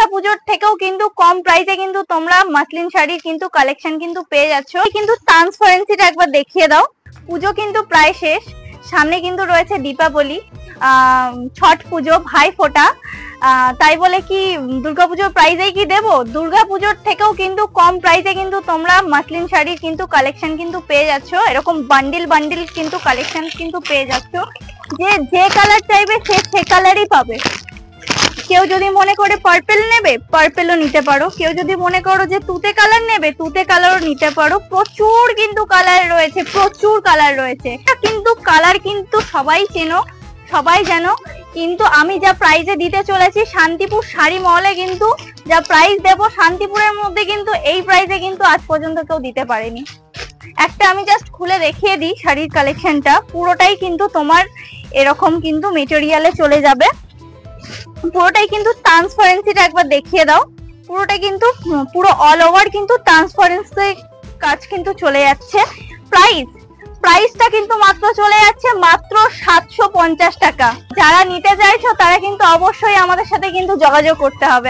দুর্গাপুজোর থেকেও কিন্তু কম প্রাইসে কিন্তু তোমরা মাসলিন শাড়ির কিন্তু কালেকশন কিন্তু পেয়ে যাচ্ছ। কিন্তু ট্রান্সপারেন্সিটা একবার দেখিয়ে দাও। পুজো কিন্তু প্রায় শেষ, সামনে কিন্তু রয়েছে দীপাবলি, ছট পুজো, ভাইফোঁটা, তাই বলে কি দুর্গাপুজোর প্রাইসেই কি দেবো? দুর্গাপুজোর থেকেও কিন্তু কম প্রাইসে কিন্তু তোমরা মাসলিন শাড়ির কিন্তু কালেকশন কিন্তু পেয়ে যাচ্ছ। এরকম বান্ডিল বান্ডিল কিন্তু কালেকশন কিন্তু পেয়ে যাচ্ছ। যে কালার চাইবে সে কালারই পাবে। কেউ যদি মনে করে পার্পেল নেবে, পার্পেলও নিতে পারো। কেউ যদি মনে করো যে তুতে কালার নেবে, তুতে কালারও নিতে পারো। প্রচুর কিন্তু কালার রয়েছে, প্রচুর কালার রয়েছে। কিন্তু কালার কিন্তু সবাই চেনো, সবাই জানো। কিন্তু আমি যা প্রাইসে দিতে চলেছি শান্তিপুর শাড়ি মহলে, কিন্তু যা প্রাইস দেবো শান্তিপুরের মধ্যে কিন্তু এই প্রাইসে কিন্তু আজ পর্যন্ত কেউ দিতে পারেনি। একটা আমি জাস্ট খুলে দেখিয়ে দিই শাড়ির কালেকশনটা। পুরোটাই কিন্তু তোমার এরকম কিন্তু মেটেরিয়ালে চলে যাবে। পুরোটাই কিন্তু ট্রান্সপারেন্সিটা একবার দেখিয়ে দাও। পুরোটা কিন্তু পুরো অল ওভার কিন্তু ট্রান্সপারেন্সি কাজ কিন্তু চলে যাচ্ছে। প্রাইসটা কিন্তু মাত্র চলে যাচ্ছে মাত্র 750 টাকা। যারা নিতে চাইছো তারা কিন্তু অবশ্যই আমাদের সাথে কিন্তু যোগাযোগ করতে হবে।